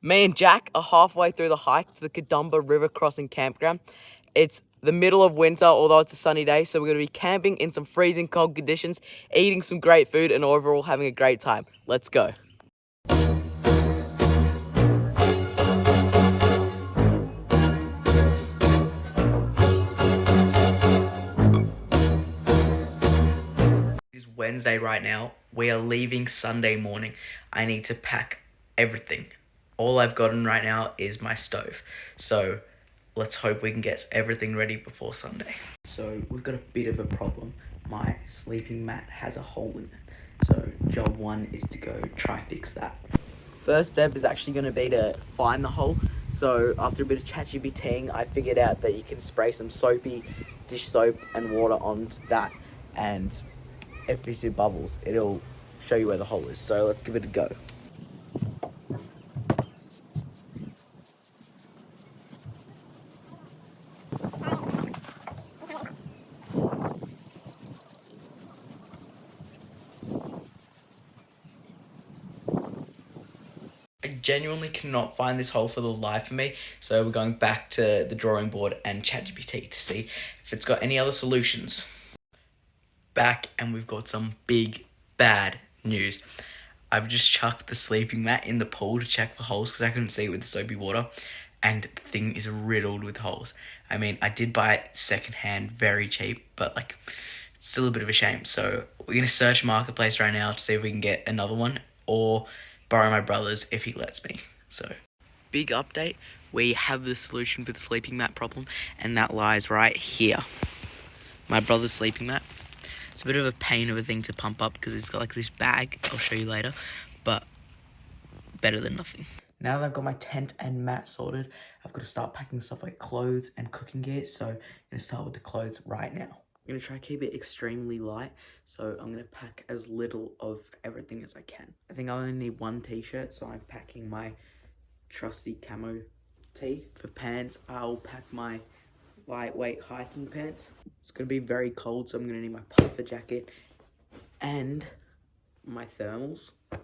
Me and Jack are halfway through the hike to the Kedumba River Crossing Campground. It's the middle of winter, although it's a sunny day, so we're going to be camping in some freezing cold conditions, eating some great food, and overall having a great time. Let's go. It is Wednesday right now. We are leaving Sunday morning. I need to pack everything. All I've gotten right now is my stove. So let's hope we can get everything ready before Sunday. So we've got a bit of a problem. My sleeping mat has a hole in it. So job one is to go try fix that. First step is actually going to be to find the hole. So after a bit of ChatGPTing, I figured out that you can spray some soapy dish soap and water onto that, and if you see bubbles, it'll show you where the hole is. So let's give it a go. I genuinely cannot find this hole for the life of me, so we're going back to the drawing board and ChatGPT to see if it's got any other solutions. Back, and we've got some big bad news. I've just chucked the sleeping mat in the pool to check for holes because I couldn't see it with the soapy water, and the thing is riddled with holes. I mean, I did buy it secondhand, very cheap, but it's still a bit of a shame. So we're gonna search Marketplace right now to see if we can get another one, or borrow my brother's if he lets me. So big update, we have the solution for the sleeping mat problem, and that lies right here. My brother's sleeping mat. It's a bit of a pain of a thing to pump up because it's got this bag, I'll show you later, but better than nothing. Now that I've got my tent and mat sorted, I've got to start packing stuff like clothes and cooking gear, so I'm going to start with the clothes right now. I'm going to try to keep it extremely light, so I'm going to pack as little of everything as I can. I think I only need one t-shirt, so I'm packing my trusty camo tee. For pants, I'll pack my lightweight hiking pants. It's going to be very cold, so I'm going to need my puffer jacket and my thermals. I'm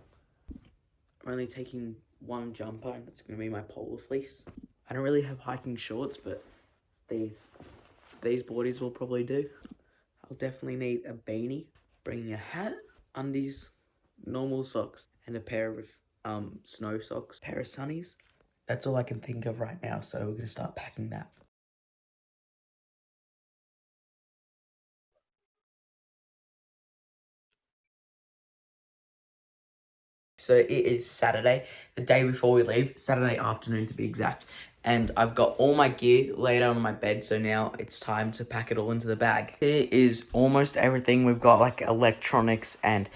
only taking one jumper, and it's going to be my polar fleece. I don't really have hiking shorts, but these boardies will probably do. I'll definitely need a beanie, bringing a hat, undies, normal socks, and a pair of snow socks, pair of sunnies. That's all I can think of right now, so we're going to start packing that. So it is Saturday, the day before we leave, Saturday afternoon to be exact. And I've got all my gear laid out on my bed, so now it's time to pack it all into the bag. Here is almost everything. We've got electronics and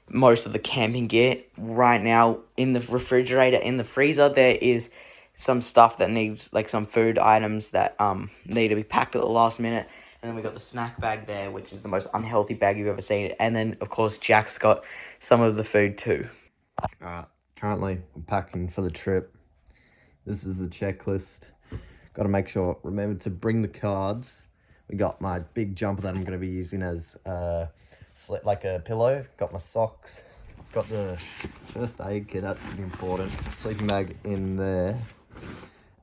most of the camping gear. Right now in the refrigerator, in the freezer, there is some stuff that needs, some food items that need to be packed at the last minute. And then we got the snack bag there, which is the most unhealthy bag you've ever seen. And then, of course, Jack's got some of the food too. Currently I'm packing for the trip. This is the checklist. Got to make sure, remember to bring the cards. We got my big jumper that I'm going to be using as a pillow. Got my socks. Got the first aid kit, that's pretty important. Sleeping bag in there.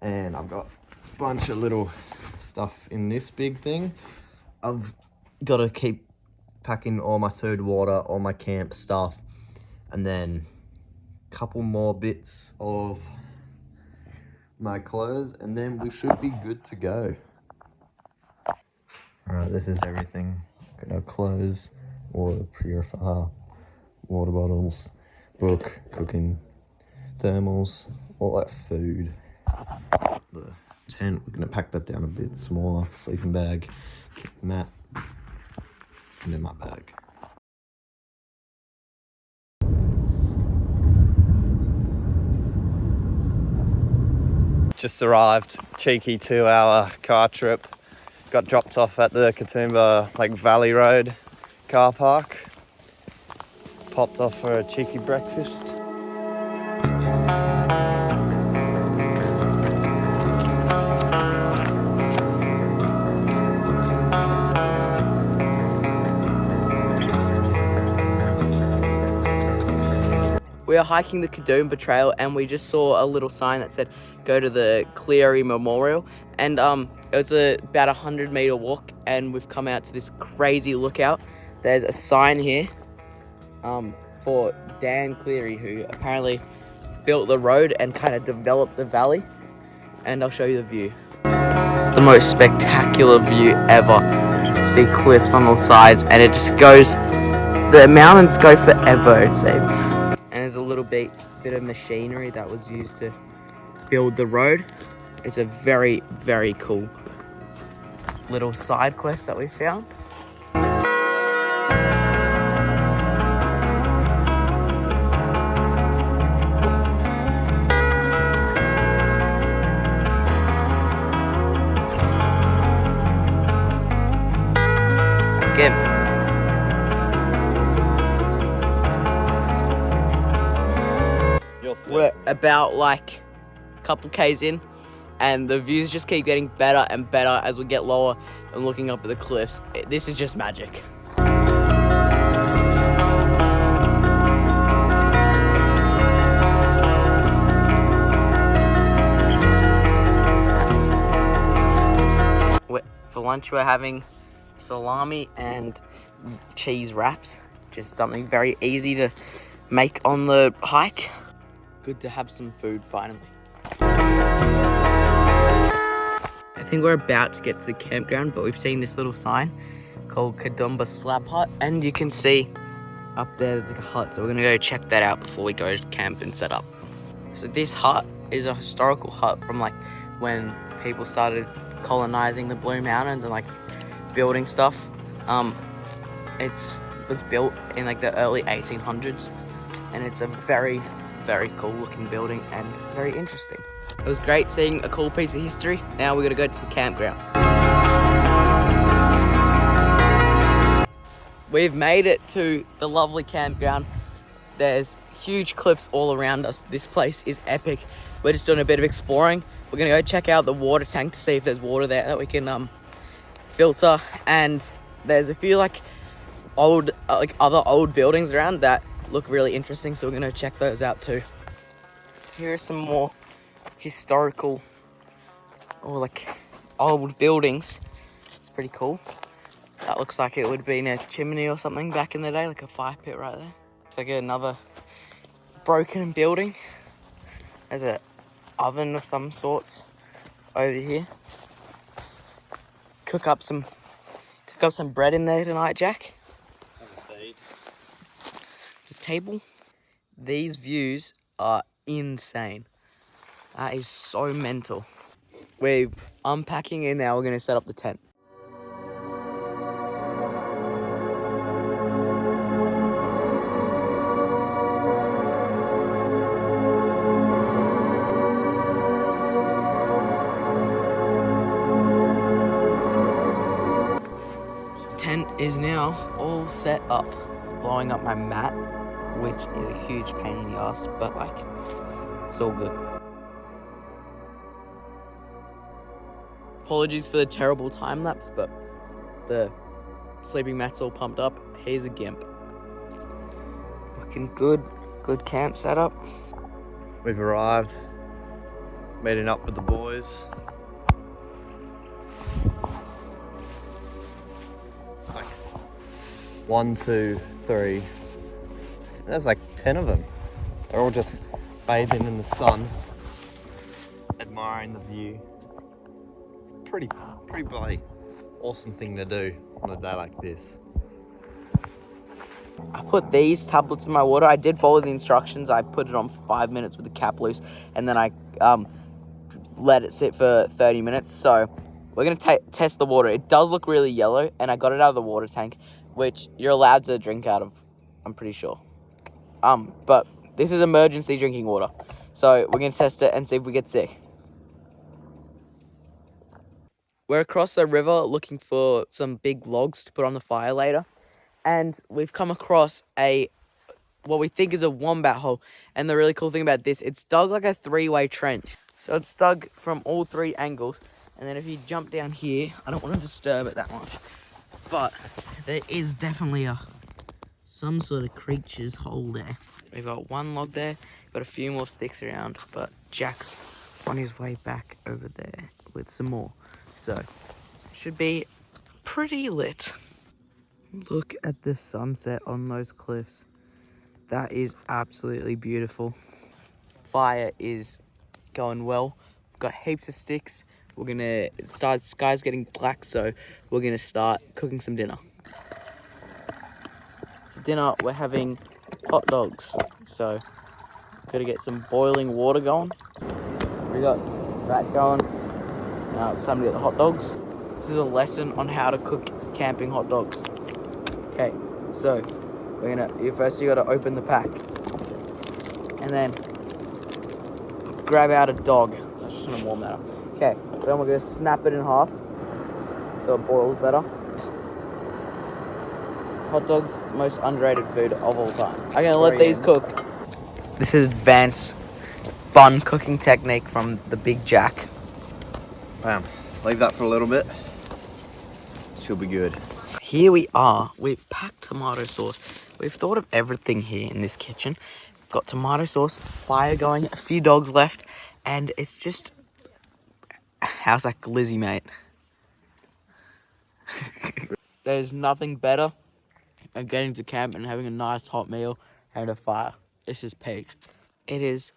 And I've got a bunch of little stuff in this big thing. I've got to keep packing all my food, water, all my camp stuff. And then couple more bits of my clothes, and then we should be good to go. Alright, this is everything. Got our clothes, water purifier, water bottles, book, cooking, thermals, all that food. The tent, we're gonna pack that down a bit smaller, sleeping bag, mat, and then my bag. Just arrived, cheeky 2-hour car trip. Got dropped off at the Kedumba Valley Road car park. Popped off for a cheeky breakfast. we are hiking the Kedumba trail, and we just saw a little sign that said go to the Cleary Memorial, and it was about 100-meter walk, and we've come out to this crazy lookout. There's a sign here for Dan Cleary, who apparently built the road and kind of developed the valley, and I'll show you the view. The most spectacular view ever. See cliffs on all sides, and it just goes, the mountains go forever, it seems. And there's a little bit of machinery that was used to build the road. It's a very, very cool little side quest that we found. Again. We're about like a couple k's in, and the views just keep getting better and better as we get lower and looking up at the cliffs. This is just magic. For lunch we're having salami and cheese wraps, just something very easy to make on the hike. Good to have some food finally. I think we're about to get to the campground, but we've seen this little sign called Kedumba Slab Hut, and you can see up there there's like a hut, so we're gonna go check that out before we go to camp and set up. So this hut is a historical hut from like when people started colonizing the Blue Mountains and like building stuff. It was built in like the early 1800s, and it's a very, very cool looking building and very interesting. It was great seeing a cool piece of history. Now we're gonna go to the campground. We've made it to the lovely campground. There's huge cliffs all around us. This place is epic. We're just doing a bit of exploring. We're gonna go check out the water tank to see if there's water there that we can filter. And there's a few like old, other old buildings around that look really interesting, so we're gonna check those out too. Here are some more historical or like old buildings. It's pretty cool. That looks like it would have been a chimney or something back in the day, like a fire pit right there. It's like another broken building. There's a oven of some sorts over here. Cook up some bread in there tonight, Jack. The table. These views are insane. That is so mental. We're unpacking and now we're gonna set up the tent. Tent is now all set up. Blowing up my mat, which is a huge pain in the ass, but like, it's all good. Apologies for the terrible time lapse, but the sleeping mat's all pumped up. Here's a gimp. Looking good camp setup. We've arrived, meeting up with the boys. It's like 1, 2, 3. There's like 10 of them. They're all just bathing in the sun, admiring the view. It's a pretty bloody awesome thing to do on a day like this. I put these tablets in my water. I did follow the instructions. I put it on for 5 minutes with the cap loose, and then I let it sit for 30 minutes. So we're going to test the water. It does look really yellow, and I got it out of the water tank, which you're allowed to drink out of, I'm pretty sure. But this is emergency drinking water. So we're going to test it and see if we get sick. We're across the river looking for some big logs to put on the fire later. And we've come across what we think is a wombat hole. And the really cool thing about this, it's dug like a 3-way trench. So it's dug from all 3 angles. And then if you jump down here, I don't want to disturb it that much, but there is definitely some sort of creature's hole there. We've got one log there. Got a few more sticks around, but Jack's on his way back over there with some more. So, should be pretty lit. Look at the sunset on those cliffs. That is absolutely beautiful. Fire is going well. We've got heaps of sticks. We're gonna start, sky's getting black, so we're gonna start cooking some dinner. For dinner, we're having hot dogs. So, gotta get some boiling water going. We got that going. Now it's time to get the hot dogs. This is a lesson on how to cook camping hot dogs. Okay, so you gotta open the pack. And then grab out a dog. I just want to warm that up. Okay, then we're gonna snap it in half so it boils better. Hot dogs, most underrated food of all time. I'm gonna let these cook. This is advanced bun cooking technique from the Big Jack. Bam. Leave that for a little bit. She'll be good. Here we are. We've packed tomato sauce. We've thought of everything here in this kitchen. Got tomato sauce, fire going, a few dogs left, and it's just... How's that glizzy, mate? There's nothing better than getting to camp and having a nice hot meal and a fire. This is peak. It is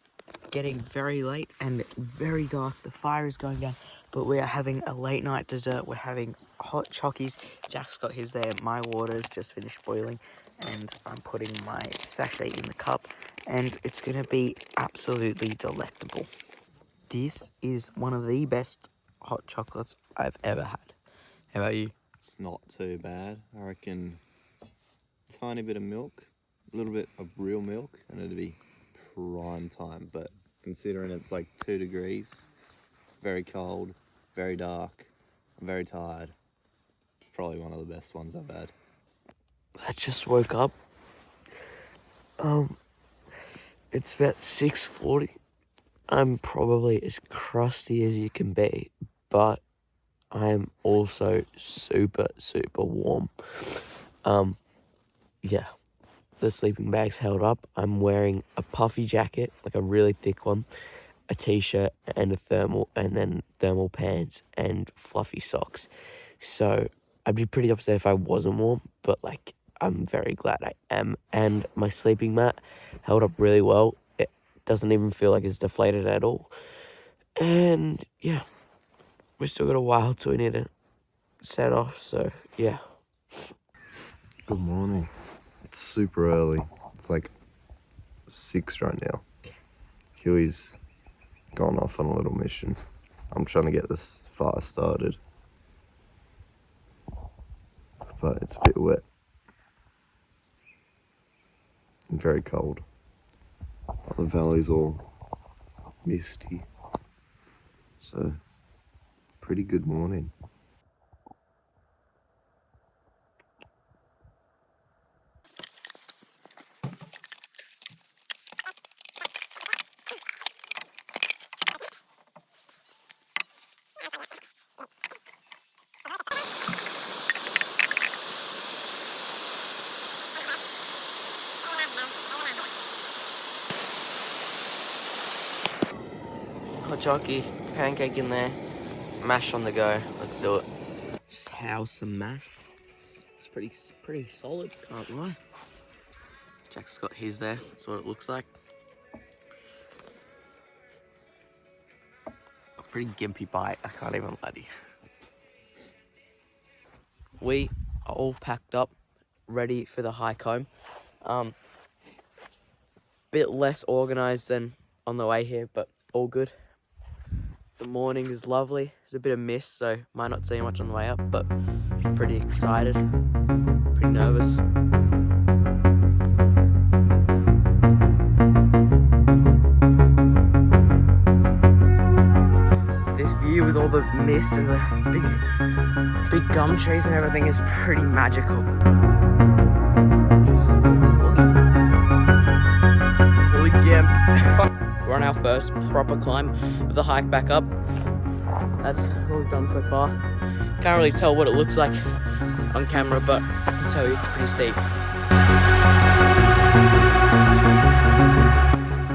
getting very late and very dark. The fire is going down, but we are having a late night dessert. We're having hot chockies. Jack's got his there. My water's just finished boiling, and I'm putting my sachet in the cup, and it's gonna be absolutely delectable. This is one of the best hot chocolates I've ever had. How about you? It's not too bad. I reckon tiny bit of milk, a little bit of real milk, and it'd be prime time. But considering it's like 2 degrees, very cold, very dark, I'm very tired. It's probably one of the best ones I've had. I just woke up. It's about 6:40. I'm probably as crusty as you can be, but I am also super, super warm. Yeah, the sleeping bag's held up. I'm wearing a puffy jacket, like a really thick one, a t-shirt and a thermal, and then thermal pants and fluffy socks. So I'd be pretty upset if I wasn't warm, but like, I'm very glad I am. And my sleeping mat held up really well. It doesn't even feel like it's deflated at all. And yeah, we still got a while till we need to set off, so yeah. Good morning. It's super early. It's like 6 right now. Huey's gone off on a little mission. I'm trying to get this fire started, but it's a bit wet and very cold. The valley's all misty, so pretty good morning. Hot jockey, pancake in there, mash on the go. Let's do it. Just house some mash. It's pretty solid, can't lie. Jack's got his there. That's what it looks like. A pretty gimpy bite. I can't even lie to you. We are all packed up, ready for the hike home. Bit less organized than on the way here, but all good. The morning is lovely. There's a bit of mist, so might not see much on the way up, but pretty excited, pretty nervous. This view with all the mist and the big gum trees and everything is pretty magical. Holy gimp. We're on our first proper climb of the hike back up. That's what we've done so far. Can't really tell what it looks like on camera, but I can tell you it's pretty steep.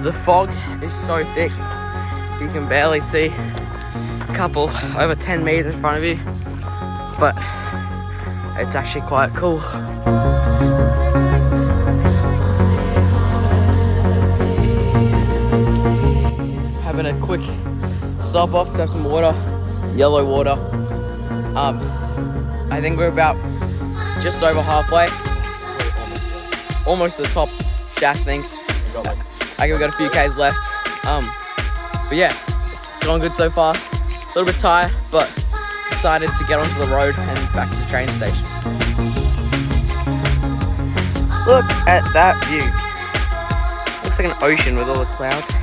The fog is so thick, you can barely see a couple over 10 meters in front of you, but it's actually quite cool. Having a quick stop off to have some water, yellow water. I think we're about just over halfway, almost to the top. Jack thinks. I think we've got a few Ks left. But yeah, it's going good so far. A little bit tired, but excited to get onto the road and back to the train station. Look at that view. Looks like an ocean with all the clouds.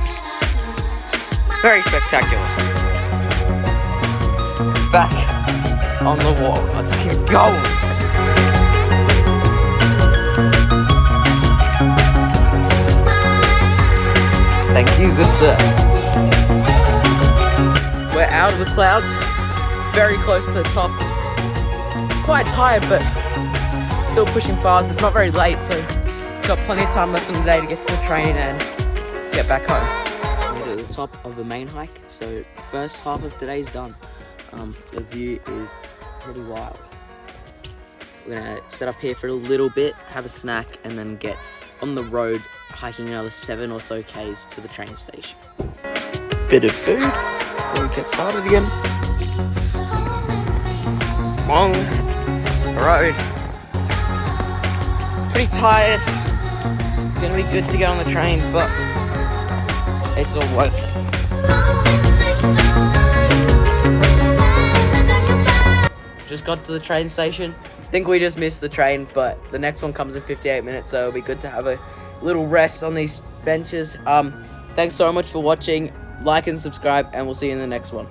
Very spectacular. Back on the walk. Let's keep going. Thank you, good sir. We're out of the clouds, very close to the top. Quite tired, but still pushing fast. It's not very late, so got plenty of time left in the day to get to the train and get back home. We're at the top of the main hike, so the first half of today's done. The view is pretty wild. We're gonna set up here for a little bit, have a snack, and then get on the road, hiking another 7 or so Ks to the train station. Bit of food, then we get started again. Long road. Pretty tired. Gonna be good to get on the train, but it's all worth it. Just got to the train station. Think we just missed the train, but the next one comes in 58 minutes, so it'll be good to have a little rest on these benches. Thanks so much for watching. Like and subscribe, and we'll see you in the next one.